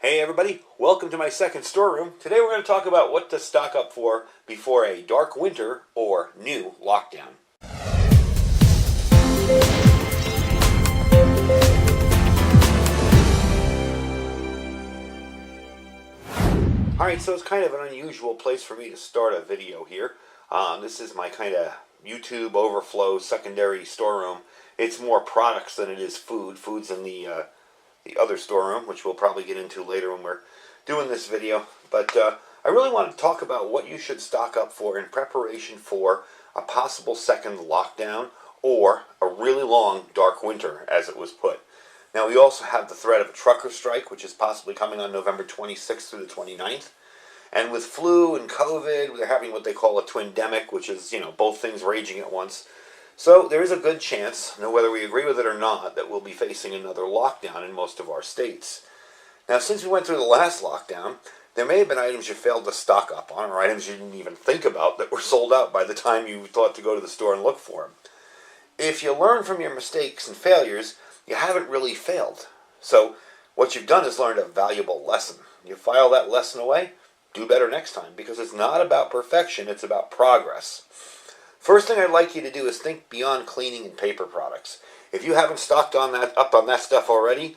Hey everybody, welcome to my second storeroom. Today we're going to talk about what to stock up for before a dark winter or new lockdown. Alright, so it's kind of an unusual place for me to start a video here. This is my kind of YouTube overflow secondary storeroom. It's more products than it is food. Food's in the other storeroom, which we'll probably get into later when we're doing this video. But I really want to talk about what you should stock up for in preparation for a possible second lockdown or a really long dark winter, as it was put. Now, we also have the threat of a trucker strike, which is possibly coming on November 26th through the 29th. And with flu and COVID, they're having what they call a twindemic, which is, both things raging at once. So there is a good chance, whether we agree with it or not, that we'll be facing another lockdown in most of our states. Now, since we went through the last lockdown, there may have been items you failed to stock up on, or items you didn't even think about that were sold out by the time you thought to go to the store and look for them. If you learn from your mistakes and failures, you haven't really failed. So what you've done is learned a valuable lesson. You file that lesson away, do better next time, because it's not about perfection, it's about progress. First thing I'd like you to do is think beyond cleaning and paper products. If you haven't stocked up on that stuff already,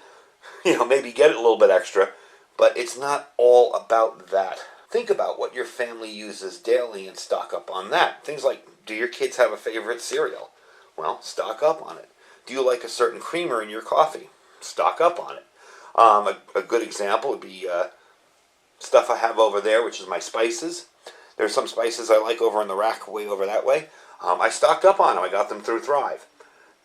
maybe get it a little bit extra, but it's not all about that. Think about what your family uses daily and stock up on that. Things like, do your kids have a favorite cereal? Well, stock up on it. Do you like a certain creamer in your coffee? Stock up on it. A good example would be stuff I have over there, which is my spices. There's some spices I like over on the rack way over that way. I stocked up on them. I got them through Thrive.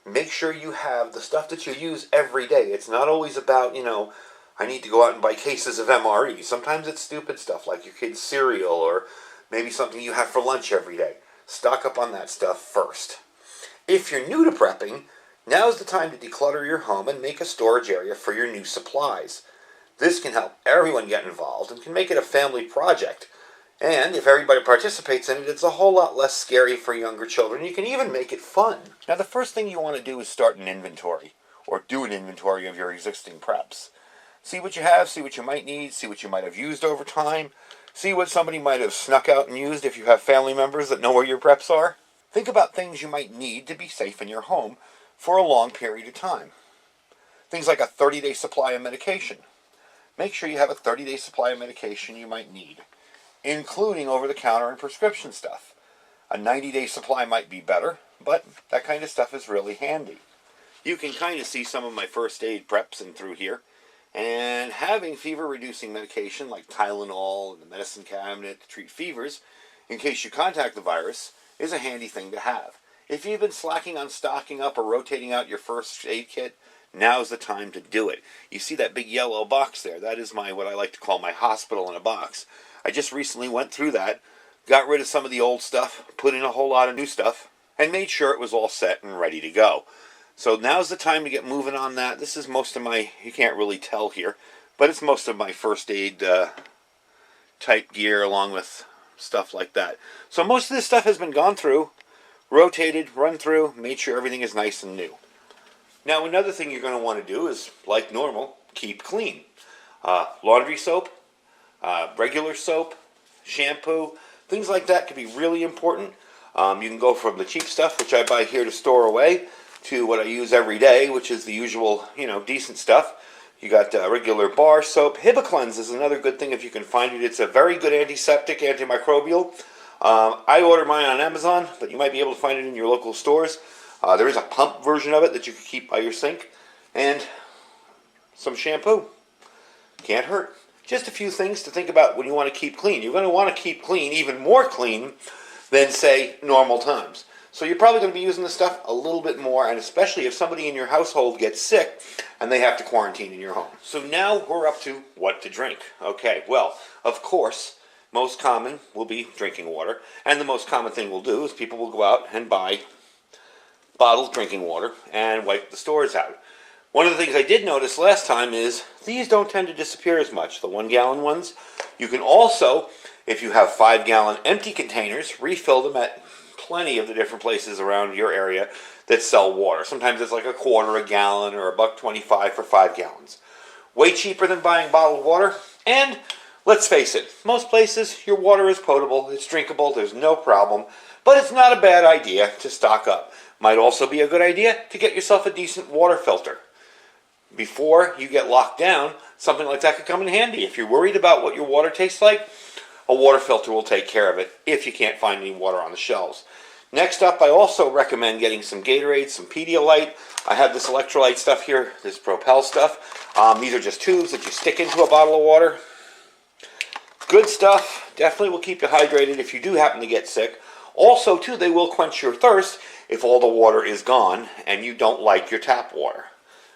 Make sure you have the stuff that you use every day. It's not always about, I need to go out and buy cases of MRE. Sometimes it's stupid stuff like your kid's cereal or maybe something you have for lunch every day. Stock up on that stuff first. If you're new to prepping, now's the time to declutter your home and make a storage area for your new supplies. This can help everyone get involved and can make it a family project. And if everybody participates in it, it's a whole lot less scary for younger children. You can even make it fun. Now, the first thing you want to do is start an inventory, or do an inventory of your existing preps. See what you have, see what you might need, see what you might have used over time, see what somebody might have snuck out and used if you have family members that know where your preps are. Think about things you might need to be safe in your home for a long period of time. Things like a 30-day supply of medication. Make sure you have a 30-day supply of medication you might need, including over-the-counter and prescription stuff. A 90-day supply might be better, but that kind of stuff is really handy. You can kind of see some of my first aid preps in through here, and having fever-reducing medication like Tylenol in the medicine cabinet to treat fevers, in case you contact the virus, is a handy thing to have. If you've been slacking on stocking up or rotating out your first aid kit, now's the time to do it. You see that big yellow box there? That is what I like to call my hospital in a box. I just recently went through that, got rid of some of the old stuff, put in a whole lot of new stuff, and made sure it was all set and ready to go. So now's the time to get moving on that. This is most of my, you can't really tell here, but it's most of my first aid type gear along with stuff like that. So most of this stuff has been gone through, rotated, run through, made sure everything is nice and new. Now, another thing you're going to want to do is, like normal, keep clean. Laundry soap, regular soap, shampoo, things like that can be really important. You can go from the cheap stuff, which I buy here to store away, to what I use every day, which is the usual, decent stuff. You got regular bar soap. Hibiclens is another good thing if you can find it. It's a very good antiseptic, antimicrobial. I order mine on Amazon, but you might be able to find it in your local stores. There is a pump version of it that you can keep by your sink. And some shampoo. Can't hurt. Just a few things to think about when you want to keep clean. You're going to want to keep clean, even more clean than, say, normal times. So you're probably going to be using this stuff a little bit more, and especially if somebody in your household gets sick and they have to quarantine in your home. So now we're up to what to drink. Okay, well, of course, most common will be drinking water, and the most common thing we'll do is people will go out and buy bottled drinking water and wipe the stores out. One of the things I did notice last time is these don't tend to disappear as much, the 1-gallon ones. You can also, if you have 5-gallon empty containers, refill them at plenty of the different places around your area that sell water. Sometimes it's like a quarter a gallon or $1.25 for 5 gallons. Way cheaper than buying bottled water. And let's face it, most places your water is potable, it's drinkable, there's no problem. But it's not a bad idea to stock up. Might also be a good idea to get yourself a decent water filter. Before you get locked down, something like that could come in handy. If you're worried about what your water tastes like, a water filter will take care of it if you can't find any water on the shelves. Next up, I also recommend getting some Gatorade, some Pedialyte. I have this electrolyte stuff here, this Propel stuff. These are just tubes that you stick into a bottle of water. Good stuff. Definitely will keep you hydrated if you do happen to get sick. Also, too, they will quench your thirst if all the water is gone and you don't like your tap water.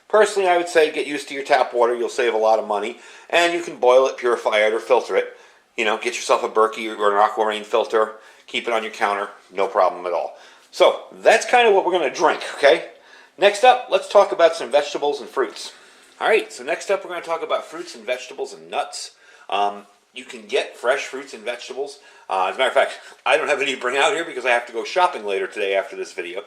Personally, I would say get used to your tap water. You'll save a lot of money. And you can boil it, purify it, or filter it. You know, get yourself a Berkey or an Aquamarine filter. Keep it on your counter. No problem at all. So, that's kind of what we're going to drink, okay? Next up, let's talk about some vegetables and fruits. Alright, so next up we're going to talk about fruits and vegetables and nuts. You can get fresh fruits and vegetables. As a matter of fact, I don't have any to bring out here because I have to go shopping later today after this video.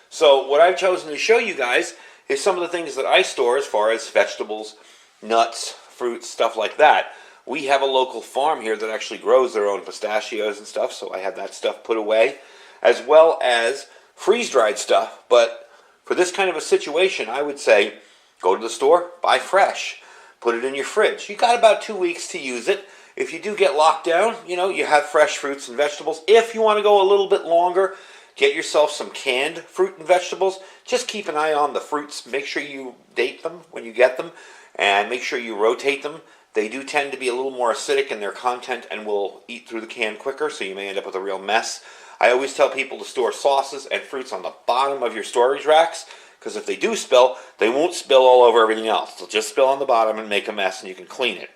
So what I've chosen to show you guys is some of the things that I store as far as vegetables, nuts, fruits, stuff like that. We have a local farm here that actually grows their own pistachios and stuff, so I have that stuff put away, as well as freeze-dried stuff. But for this kind of a situation, I would say go to the store, buy fresh, put it in your fridge. You got about 2 weeks to use it. If you do get locked down, you know, you have fresh fruits and vegetables. If you want to go a little bit longer, get yourself some canned fruit and vegetables. Just keep an eye on the fruits. Make sure you date them when you get them, and make sure you rotate them. They do tend to be a little more acidic in their content and will eat through the can quicker, so you may end up with a real mess. I always tell people to store sauces and fruits on the bottom of your storage racks, because if they do spill, they won't spill all over everything else. They'll just spill on the bottom and make a mess, and you can clean it.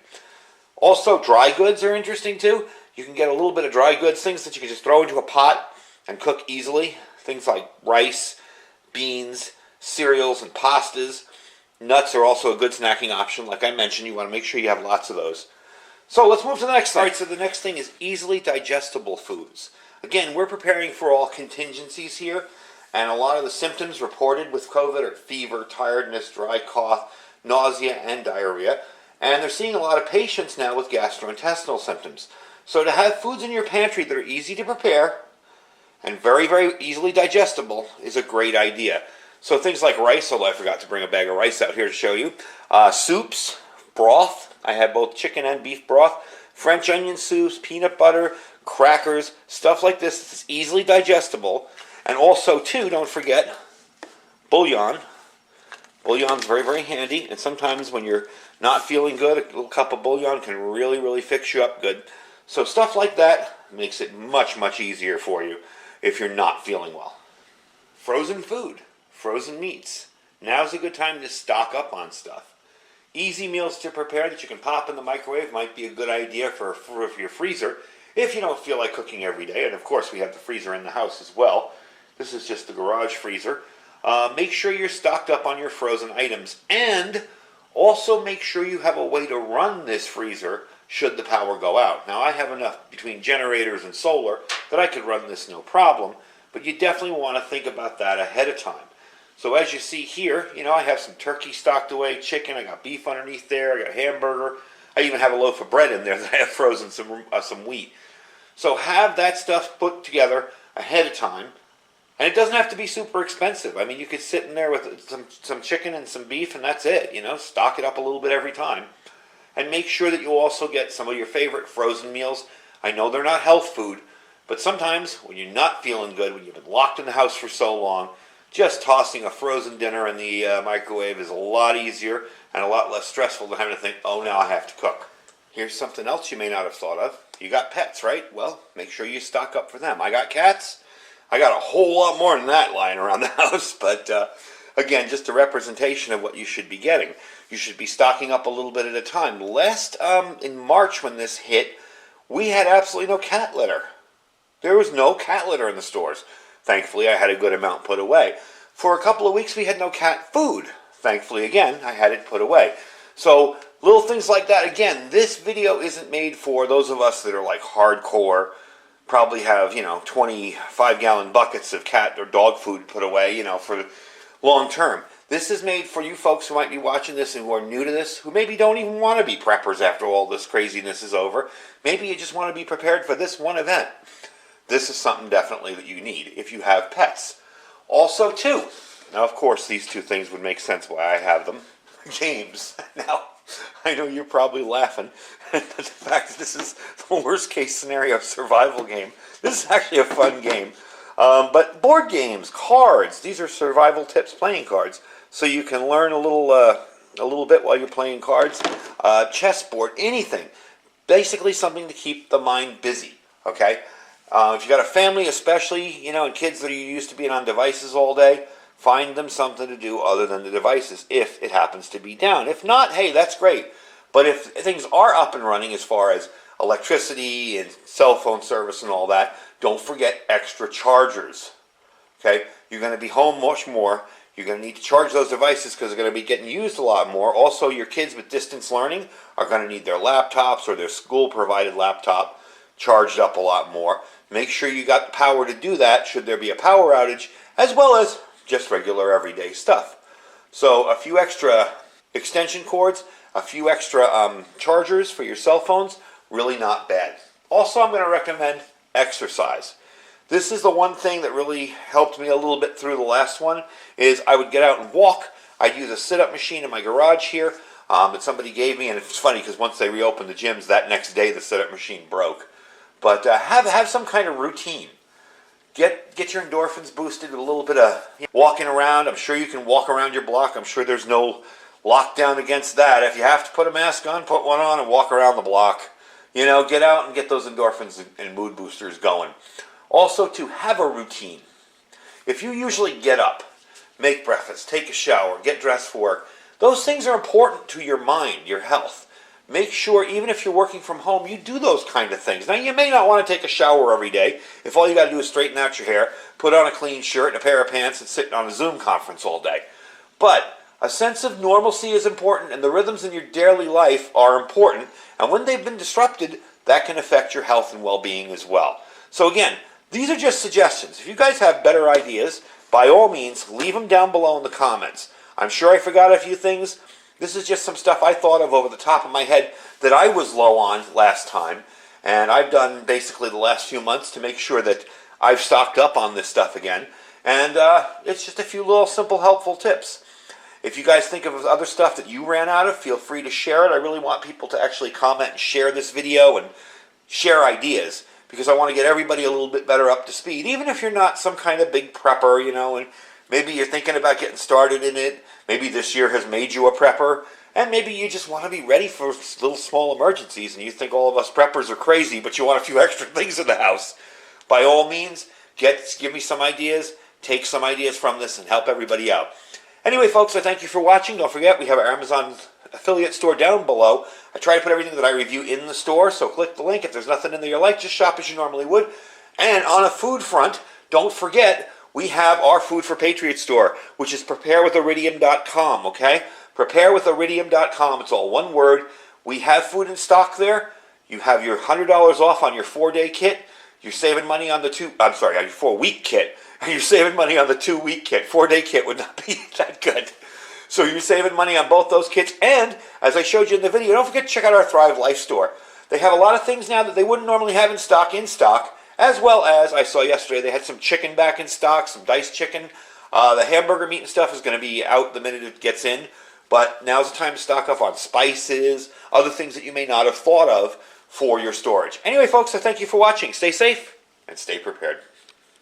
Also, dry goods are interesting too. You can get a little bit of dry goods, things that you can just throw into a pot and cook easily. Things like rice, beans, cereals, and pastas. Nuts are also a good snacking option. Like I mentioned, you want to make sure you have lots of those. So let's move to the next thing. All right, so the next thing is easily digestible foods. Again, we're preparing for all contingencies here, and a lot of the symptoms reported with COVID are fever, tiredness, dry cough, nausea, and diarrhea. And they're seeing a lot of patients now with gastrointestinal symptoms. So to have foods in your pantry that are easy to prepare and very, very easily digestible is a great idea. So things like rice, although I forgot to bring a bag of rice out here to show you. Soups, broth. I have both chicken and beef broth. French onion soups, peanut butter, crackers, stuff like this that's easily digestible. And also, too, don't forget, bouillon. Bouillon's very, very handy. And sometimes when you're not feeling good, a little cup of bouillon can really, really fix you up good. So stuff like that makes it much, much easier for you if you're not feeling well. Frozen food. Frozen meats. Now's a good time to stock up on stuff. Easy meals to prepare that you can pop in the microwave might be a good idea for your freezer if you don't feel like cooking every day. And of course we have the freezer in the house as well. This is just the garage freezer. Make sure you're stocked up on your frozen items, and also make sure you have a way to run this freezer should the power go out. Now I have enough between generators and solar that I could run this no problem, but you definitely want to think about that ahead of time. So as you see here, you know, I have some turkey stocked away, chicken, I got beef underneath there, I got a hamburger, I even have a loaf of bread in there that I have frozen some wheat. So have that stuff put together ahead of time, and it doesn't have to be super expensive. I mean, you could sit in there with some chicken and some beef, and that's it, you know, stock it up a little bit every time. And make sure that you also get some of your favorite frozen meals. I know they're not health food, but sometimes when you're not feeling good, when you've been locked in the house for so long, just tossing a frozen dinner in the microwave is a lot easier and a lot less stressful than having to think, oh, now I have to cook. Here's something else you may not have thought of. You got pets, right? Well, make sure you stock up for them. I got cats. I got a whole lot more than that lying around the house, but again, just a representation of what you should be getting. You should be stocking up a little bit at a time. In March when this hit, we had absolutely no cat litter. There was no cat litter in the stores. Thankfully, I had a good amount put away. For a couple of weeks, we had no cat food. Thankfully, again, I had it put away. So, little things like that. Again, this video isn't made for those of us that are like hardcore, probably have, 25-gallon buckets of cat or dog food put away, for long term. This is made for you folks who might be watching this and who are new to this, who maybe don't even want to be preppers after all this craziness is over. Maybe you just want to be prepared for this one event. This is something definitely that you need if you have pets. Also, too, now of course these two things would make sense why I have them. Games. Now, I know you're probably laughing at the fact that this is the worst case scenario survival game. This is actually a fun game. But board games, cards, these are survival tips playing cards. So you can learn a little bit while you're playing cards. Chessboard, anything. Basically something to keep the mind busy, okay? If you got a family especially, and kids that are used to being on devices all day, find them something to do other than the devices if it happens to be down. If not, hey, that's great. But if things are up and running as far as electricity and cell phone service and all that, don't forget extra chargers. Okay? You're going to be home much more. You're going to need to charge those devices because they're going to be getting used a lot more. Also, your kids with distance learning are going to need their laptops or their school-provided laptop charged up a lot more. Make sure you got the power to do that should there be a power outage, as well as just regular everyday stuff. So a few extra extension cords, a few extra chargers for your cell phones, really not bad. Also, I'm going to recommend exercise. This is the one thing that really helped me a little bit through the last one, is I would get out and walk. I'd use a sit-up machine in my garage here that somebody gave me, and it's funny because once they reopened the gyms, that next day the sit-up machine broke. But have some kind of routine. Get your endorphins boosted with a little bit of walking around. I'm sure you can walk around your block. I'm sure there's no lockdown against that. If you have to put a mask on, put one on and walk around the block. Get out and get those endorphins and mood boosters going. Also, to have a routine. If you usually get up, make breakfast, take a shower, get dressed for work, those things are important to your mind, your health. Make sure, even if you're working from home, you do those kind of things. Now, you may not want to take a shower every day if all you got to do is straighten out your hair, put on a clean shirt and a pair of pants, and sit on a Zoom conference all day. But a sense of normalcy is important, and the rhythms in your daily life are important. And when they've been disrupted, that can affect your health and well-being as well. So again, these are just suggestions. If you guys have better ideas, by all means, leave them down below in the comments. I'm sure I forgot a few things. This is just some stuff I thought of over the top of my head that I was low on last time. And I've done basically the last few months to make sure that I've stocked up on this stuff again. And it's just a few little simple helpful tips. If you guys think of other stuff that you ran out of, feel free to share it. I really want people to actually comment and share this video and share ideas, because I want to get everybody a little bit better up to speed. Even if you're not some kind of big prepper, and maybe you're thinking about getting started in it. Maybe this year has made you a prepper. And maybe you just want to be ready for little small emergencies and you think all of us preppers are crazy, but you want a few extra things in the house. By all means, give me some ideas, take some ideas from this, and help everybody out. Anyway, folks, I thank you for watching. Don't forget, we have our Amazon affiliate store down below. I try to put everything that I review in the store, so click the link. If there's nothing in there you like, just shop as you normally would. And on a food front, don't forget, we have our Food for Patriots store, which is preparewithiridium.com, okay? Preparewithiridium.com. It's all one word. We have food in stock there. You have your $100 off on your 4-day kit. You're saving money on the your 4-week kit. And you're saving money on the 2-week kit. 4-day kit would not be that good. So you're saving money on both those kits. And, as I showed you in the video, don't forget to check out our Thrive Life store. They have a lot of things now that they wouldn't normally have in stock, as well as, I saw yesterday, they had some chicken back in stock, some diced chicken. The hamburger meat and stuff is going to be out the minute it gets in. But now's the time to stock up on spices, other things that you may not have thought of for your storage. Anyway, folks, I thank you for watching. Stay safe and stay prepared.